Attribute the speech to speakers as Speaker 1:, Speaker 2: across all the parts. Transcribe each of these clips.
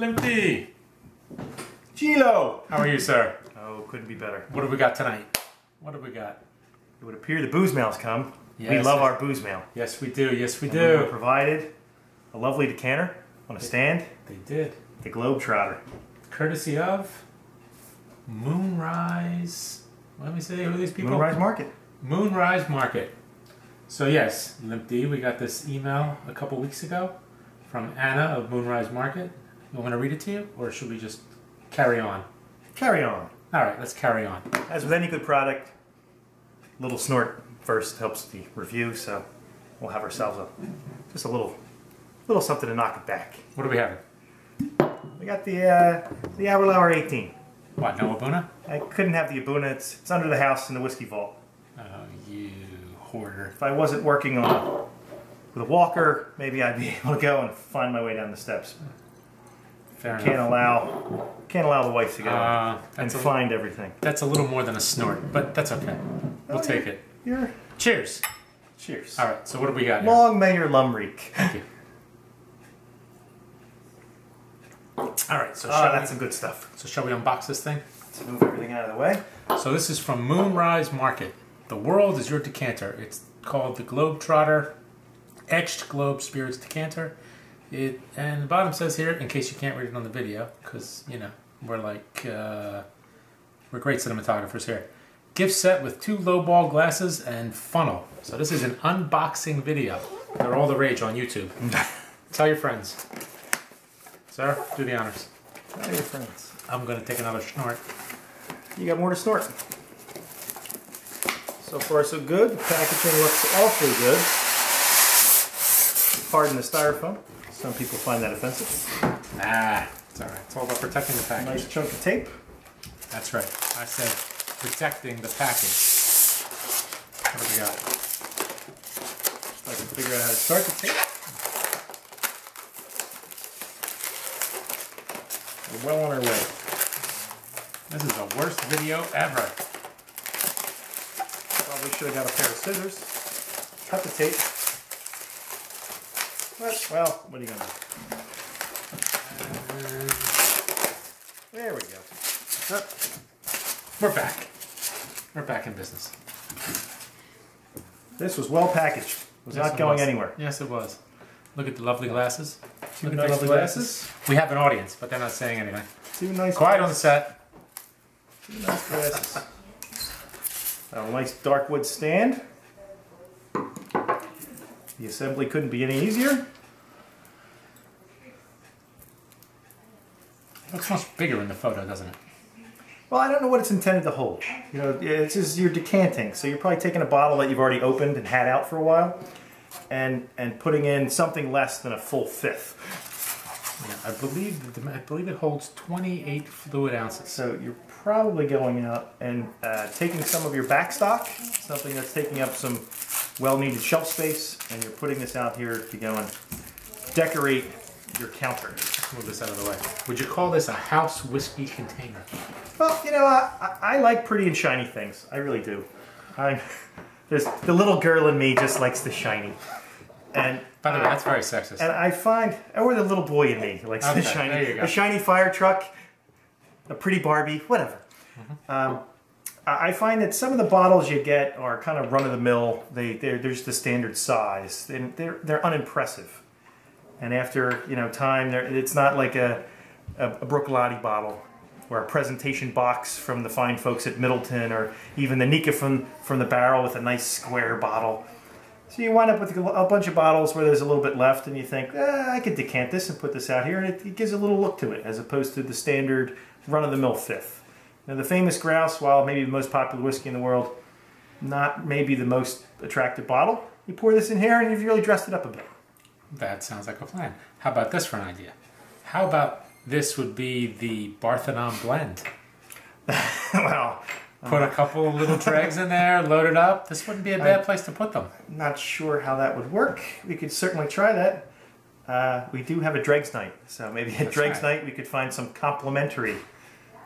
Speaker 1: Limpd.
Speaker 2: G-LO.
Speaker 1: How are you, sir?
Speaker 2: Oh, couldn't be better.
Speaker 1: What have we got tonight? What have we got?
Speaker 2: It would appear the booze mail's come.
Speaker 1: Yes,
Speaker 2: we love our booze mail.
Speaker 1: Yes, we do. Yes, we
Speaker 2: And
Speaker 1: do.
Speaker 2: we provided a lovely decanter on a stand.
Speaker 1: They did.
Speaker 2: The Trotter.
Speaker 1: Courtesy of MoonRise. Let me say, who are these people?
Speaker 2: MoonRise Market.
Speaker 1: MoonRise Market. So yes, Limpd, we got this email a couple weeks ago from Anna of MoonRise Market. You want me to read it to you, or should we just carry on?
Speaker 2: Carry on.
Speaker 1: All right, let's carry on.
Speaker 2: As with any good product, little snort first helps the review, so we'll have ourselves just a little something to knock it back.
Speaker 1: What are we having?
Speaker 2: We got the Hour 18.
Speaker 1: What, no Abuna?
Speaker 2: I couldn't have the Abuna. It's under the house in the whiskey vault.
Speaker 1: Oh, you hoarder.
Speaker 2: If I wasn't working on with a walker, maybe I'd be able to go and find my way down the steps.
Speaker 1: Fair
Speaker 2: Can't
Speaker 1: enough.
Speaker 2: allow the wife to go and find everything.
Speaker 1: That's a little more than a snort, but that's okay. We'll take it. Cheers.
Speaker 2: Cheers.
Speaker 1: All right, so what do we got here?
Speaker 2: Long may your lum reek.
Speaker 1: Thank you. All right, so
Speaker 2: that's some good stuff.
Speaker 1: So shall we unbox this thing?
Speaker 2: Let's move everything out of the way.
Speaker 1: So this is from MoonRise Market. The world is your decanter. It's called the Trotter Etched Globe Spirits Decanter. And the bottom says here, in case you can't read it on the video, because you know we're great cinematographers here. Gift set with 2 lowball glasses and funnel. So this is an unboxing video. They're all the rage on YouTube. Tell your friends. Sir, do the honors.
Speaker 2: Tell your friends.
Speaker 1: I'm going to take another snort.
Speaker 2: You got more to snort. So far so good. The packaging looks awfully good. Pardon the styrofoam. Some people find that offensive.
Speaker 1: Nah, it's all right. It's all about protecting the package.
Speaker 2: Nice chunk of tape.
Speaker 1: That's right. I said protecting the package. What do we got?
Speaker 2: I can figure out how to start the tape. We're well on our way.
Speaker 1: This is the worst video ever.
Speaker 2: Probably should have got a pair of scissors. Cut the tape. But, well, what are you going to do? There we go.
Speaker 1: We're back. We're back in business.
Speaker 2: This was well packaged. Was not going anywhere.
Speaker 1: Yes, it was. Look at the lovely glasses.
Speaker 2: Look at the lovely glasses.
Speaker 1: We have an audience, but they're not saying anything.
Speaker 2: 2 nice
Speaker 1: Quiet
Speaker 2: glasses.
Speaker 1: on the set.
Speaker 2: 2 nice glasses. A nice dark wood stand. The assembly couldn't be any easier.
Speaker 1: It looks much bigger in the photo, doesn't it?
Speaker 2: Well, I don't know what it's intended to hold. You know, it's just you're decanting, so you're probably taking a bottle that you've already opened and had out for a while, and putting in something less than a full 1/5.
Speaker 1: Yeah, I believe it holds 28 fluid ounces.
Speaker 2: So you're probably going out and taking some of your back stock, something that's taking up some well-needed shelf space, and you're putting this out here to go and decorate your counter.
Speaker 1: Let's move this out of the way. Would you call this a house whiskey container?
Speaker 2: Well, you know, I like pretty and shiny things. I really do. There's the little girl in me just likes the shiny. And
Speaker 1: by the way, that's very sexist.
Speaker 2: And I find, or the little boy in me likes the shiny.
Speaker 1: There you go.
Speaker 2: A shiny fire truck, a pretty Barbie, whatever. I find that some of the bottles you get are kind of run-of-the-mill. They're just the standard size. They're unimpressive. And after time, it's not like a Bruichladdich bottle or a presentation box from the fine folks at Middleton, or even the Nika from the barrel with a nice square bottle. So you wind up with a bunch of bottles where there's a little bit left, and you think, I could decant this and put this out here, and it gives a little look to it, as opposed to the standard run-of-the-mill 1/5. Now, the famous Grouse, while maybe the most popular whiskey in the world, not maybe the most attractive bottle, you pour this in here and you've really dressed it up a bit.
Speaker 1: That sounds like a plan. How about this for an idea? How about this would be the Parthenon blend?
Speaker 2: Well,
Speaker 1: put a couple of little dregs in there, load it up. This wouldn't be a bad place to put them.
Speaker 2: Not sure how that would work. We could certainly try that. We do have a dregs night, so maybe at dregs night we could find some complimentary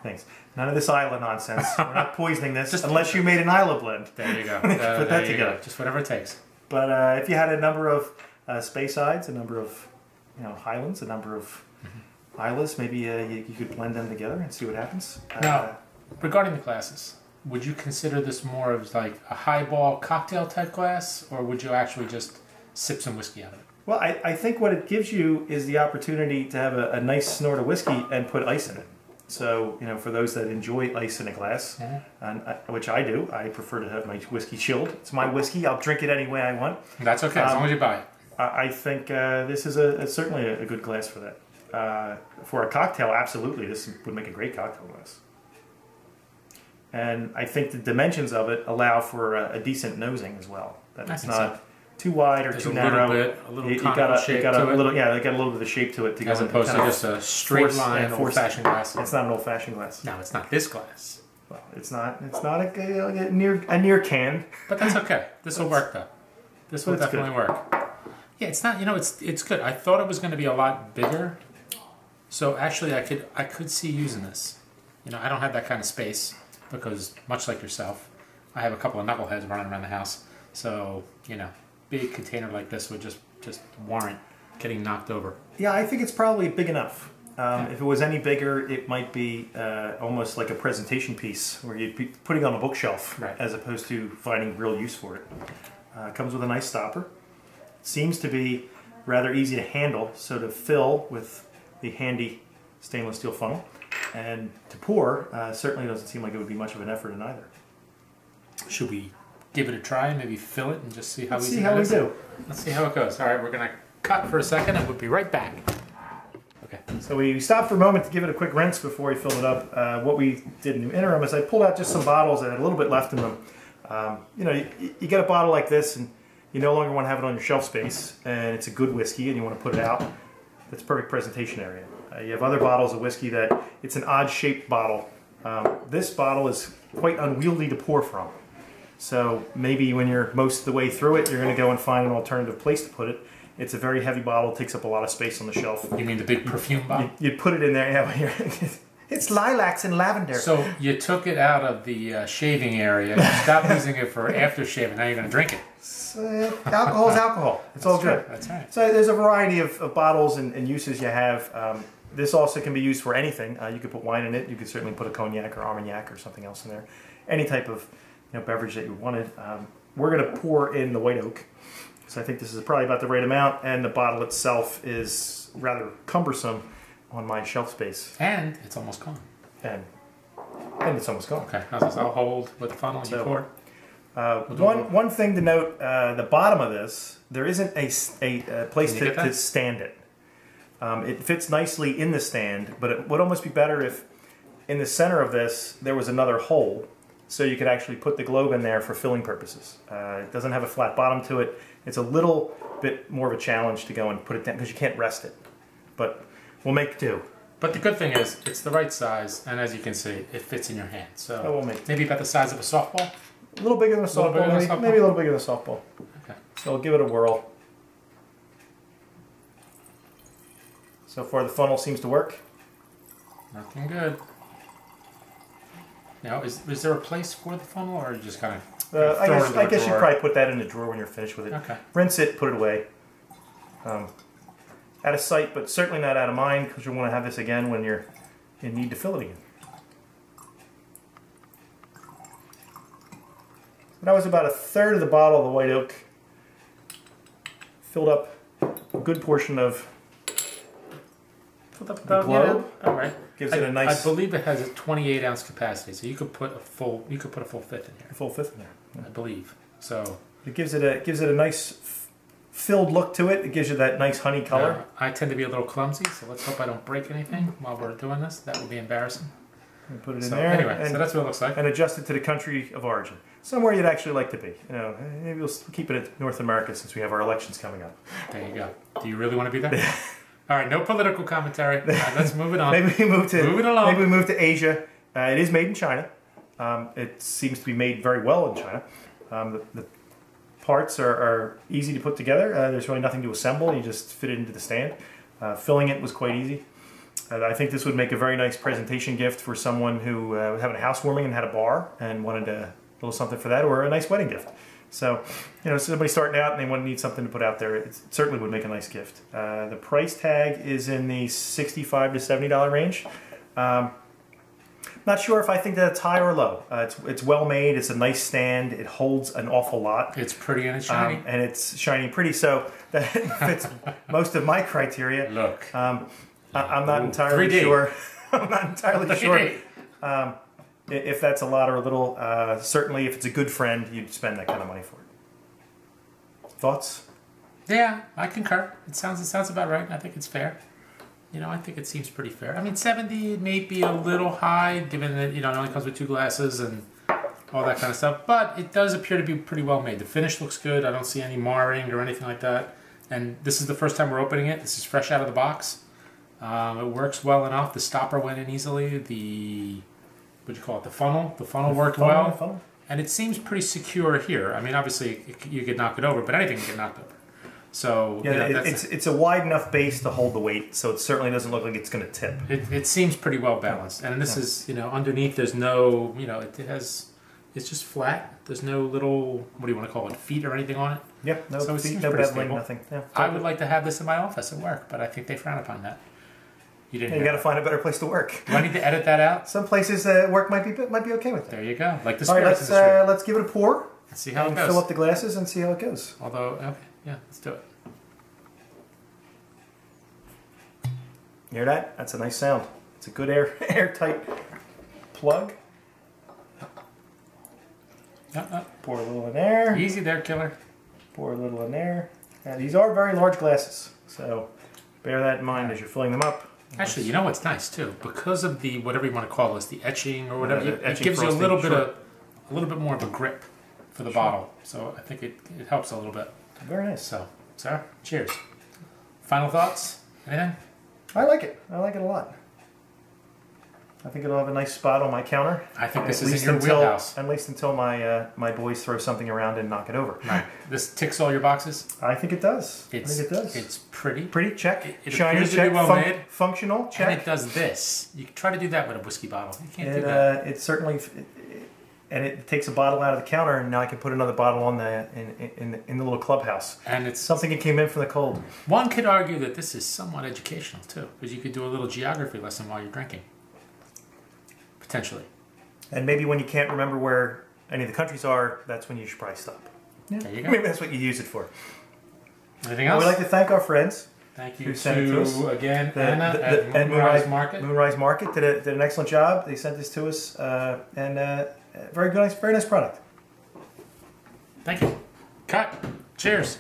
Speaker 2: things. None of this Isla nonsense. We're not poisoning this, unless you made an Isla blend.
Speaker 1: There you go.
Speaker 2: Put that together.
Speaker 1: Just whatever it takes.
Speaker 2: But if you had a number of Speyside, a number of Highlands, a number of Islays, maybe you could blend them together and see what happens.
Speaker 1: Now, regarding the glasses, would you consider this more of like a highball cocktail type glass, or would you actually just sip some whiskey out of it?
Speaker 2: Well, I think what it gives you is the opportunity to have a nice snort of whiskey and put ice in it. So, you know, for those that enjoy ice in a glass, and which I do, I prefer to have my whiskey chilled. It's my whiskey. I'll drink it any way I want.
Speaker 1: That's okay, as long as you buy it.
Speaker 2: I think this is certainly a good glass for that. For a cocktail, absolutely, this would make a great cocktail glass. And I think the dimensions of it allow for a decent nosing as well. That it's not too wide or too narrow.
Speaker 1: A little shape to it.
Speaker 2: Yeah, they got a little bit of shape to it to
Speaker 1: as opposed to just a straight line old-fashioned glass.
Speaker 2: It's not an old-fashioned glass.
Speaker 1: No, it's not this glass.
Speaker 2: Well, it's not a near can.
Speaker 1: But that's okay. This will work though. This will definitely work. Yeah, it's not. You know, it's good. I thought it was going to be a lot bigger. So actually, I could see using this. You know, I don't have that kind of space because, much like yourself, I have a couple of knuckleheads running around the house. So, you know, big container like this would just warrant getting knocked over.
Speaker 2: Yeah, I think it's probably big enough. If it was any bigger, it might be almost like a presentation piece where you'd be putting on a bookshelf, right, as opposed to finding real use for it. Comes with a nice stopper. Seems to be rather easy to handle, so to fill with the handy stainless steel funnel, and to pour certainly doesn't seem like it would be much of an effort in either.
Speaker 1: Should we give it a try and maybe fill it and just see how
Speaker 2: we do?
Speaker 1: Let's see how it goes. All right, we're going to cut for a second and we'll be right back. Okay.
Speaker 2: So we stopped for a moment to give it a quick rinse before we filled it up. What we did in the interim is I pulled out just some bottles that had a little bit left in them. You know, you get a bottle like this and you no longer want to have it on your shelf space, and it's a good whiskey and you want to put it out. That's a perfect presentation area. You have other bottles of whiskey that it's an odd shaped bottle. This bottle is quite unwieldy to pour from. So maybe when you're most of the way through it, you're going to go and find an alternative place to put it. It's a very heavy bottle, takes up a lot of space on the shelf.
Speaker 1: You mean the big perfume bottle?
Speaker 2: You'd put it in there, yeah. It's lilacs and lavender.
Speaker 1: So you took it out of the shaving area, you stopped using it for after shaving, now you're going to drink it.
Speaker 2: Alcohol is alcohol. It's all good.
Speaker 1: That's right.
Speaker 2: So there's a variety of bottles and uses you have. This also can be used for anything. You could put wine in it. You could certainly put a cognac or Armagnac or something else in there. Any type of beverage that you wanted. We're going to pour in the white oak. So I think this is probably about the right amount, and the bottle itself is rather cumbersome on my shelf space.
Speaker 1: And it's almost gone.
Speaker 2: And it's almost gone.
Speaker 1: Okay, how's this? I'll hold with the funnel and you pour.
Speaker 2: One thing to note, the bottom of this, there isn't a place to stand it. It fits nicely in the stand, but it would almost be better if in the center of this there was another hole, so you could actually put the globe in there for filling purposes. It doesn't have a flat bottom to it. It's a little bit more of a challenge to go and put it down because you can't rest it. But we'll make do.
Speaker 1: But the good thing is it's the right size, and as you can see, it fits in your hand. So
Speaker 2: we'll make
Speaker 1: maybe about the size of a softball?
Speaker 2: A little bigger than a softball, maybe a little bigger than a softball.
Speaker 1: Okay.
Speaker 2: So we'll give it a whirl. So far the funnel seems to work.
Speaker 1: Looking good. Now, is there a place for the funnel, or are you just kind of
Speaker 2: I guess you probably put that in the drawer when you're finished with it.
Speaker 1: Okay.
Speaker 2: Rinse it, put it away. Out of sight, but certainly not out of mind, because you want to have this again when you're in need to fill it again. That was about a third of the bottle of the white oak. Filled up a good portion of the globe.
Speaker 1: All right.
Speaker 2: Gives it a nice.
Speaker 1: I believe it has a 28-ounce capacity, so you could put a full. You could put a full fifth in here.
Speaker 2: A full fifth in there.
Speaker 1: Yeah. I believe. So
Speaker 2: it gives it a nice filled look to it. It gives you that nice honey color.
Speaker 1: I tend to be a little clumsy, so let's hope I don't break anything while we're doing this. That would be embarrassing.
Speaker 2: And put it in there.
Speaker 1: Anyway, so that's what it looks like.
Speaker 2: And adjust it to the country of origin. Somewhere you'd actually like to be. You know, maybe we'll keep it at North America since we have our elections coming up.
Speaker 1: There you go. Do you really want to be there? All right, no political commentary. All right, let's move it on.
Speaker 2: Maybe we move to Asia. It is made in China. It seems to be made very well in China. The parts are easy to put together. There's really nothing to assemble. You just fit it into the stand. Filling it was quite easy. I think this would make a very nice presentation gift for someone who was having a housewarming and had a bar and wanted a little something for that, or a nice wedding gift. So, somebody starting out and they want to need something to put out there, it certainly would make a nice gift. The price tag is in the $65 to $70 range. Not sure if I think that it's high or low. It's well made. It's a nice stand. It holds an awful lot.
Speaker 1: It's pretty and it's shiny.
Speaker 2: And it's shiny and pretty, so that fits most of my criteria.
Speaker 1: Look.
Speaker 2: I'm not entirely sure. I'm not entirely sure if that's a lot or a little. Certainly, if it's a good friend, you'd spend that kind of money for it. Thoughts?
Speaker 1: Yeah, I concur. It sounds about right. I think it's fair. I think it seems pretty fair. I mean, 70 may be a little high, given that, it only comes with 2 glasses and all that kind of stuff. But it does appear to be pretty well made. The finish looks good. I don't see any marring or anything like that. And this is the first time we're opening it. This is fresh out of the box. It works well enough. The stopper went in easily. What'd you call it? The funnel worked well. And it seems pretty secure here. I mean, obviously, you could knock it over, but anything can get knocked over. So
Speaker 2: yeah, it's a wide enough base to hold the weight, so it certainly doesn't look like it's going to tip.
Speaker 1: It seems pretty well balanced, and this is underneath. There's no it's just flat. There's no little, what do you want to call it, feet or anything on it.
Speaker 2: Yep, no
Speaker 1: so
Speaker 2: feet, no beveling, nothing. Yeah,
Speaker 1: I would like to have this in my office at work, but I think they frown upon that. You didn't.
Speaker 2: You got to find a better place to work.
Speaker 1: Do I need to edit that out?
Speaker 2: Some places work might be okay with it.
Speaker 1: There you go. Like the
Speaker 2: All right,
Speaker 1: spirits industry.
Speaker 2: Let's give it a pour.
Speaker 1: Let's see how it goes.
Speaker 2: Fill up the glasses and see how it goes.
Speaker 1: Although, okay, yeah, let's do it.
Speaker 2: You hear that? That's a nice sound. It's a good airtight plug. Pour a little in there.
Speaker 1: Easy there, killer.
Speaker 2: Pour a little in there. And these are very large glasses, so bear that in mind as you're filling them up.
Speaker 1: Actually, you know what's nice too, because of the whatever you want to call this, the etching or whatever, it gives you a little bit more of a grip for the bottle. So I think it helps a little bit.
Speaker 2: Very nice.
Speaker 1: So, sir, cheers. Final thoughts? Anything?
Speaker 2: I like it. I like it a lot. I think it'll have a nice spot on my counter.
Speaker 1: I think this is in your wheelhouse.
Speaker 2: At least until my boys throw something around and knock it over.
Speaker 1: Right. This ticks all your boxes?
Speaker 2: I think it does. I think it does.
Speaker 1: It's pretty.
Speaker 2: Pretty, check.
Speaker 1: It
Speaker 2: shiny,
Speaker 1: appears
Speaker 2: check.
Speaker 1: to be well made.
Speaker 2: Functional, check.
Speaker 1: And it does this. You can try to do that with a whiskey bottle. You can't do that.
Speaker 2: It certainly... And it takes a bottle out of the counter, and now I can put another bottle on in the little clubhouse.
Speaker 1: And it's
Speaker 2: something that came in from the cold.
Speaker 1: One could argue that this is somewhat educational too, because you could do a little geography lesson while you're drinking, potentially.
Speaker 2: And maybe when you can't remember where any of the countries are, that's when you should probably stop.
Speaker 1: Yeah. There you go.
Speaker 2: Maybe that's what you use it for.
Speaker 1: Anything else?
Speaker 2: We'd like to thank our friends.
Speaker 1: Thank you to again Anna at
Speaker 2: MoonRise
Speaker 1: Market.
Speaker 2: MoonRise Market did an excellent job. They sent this to us, and very nice product.
Speaker 1: Thank you. Cut. Cheers.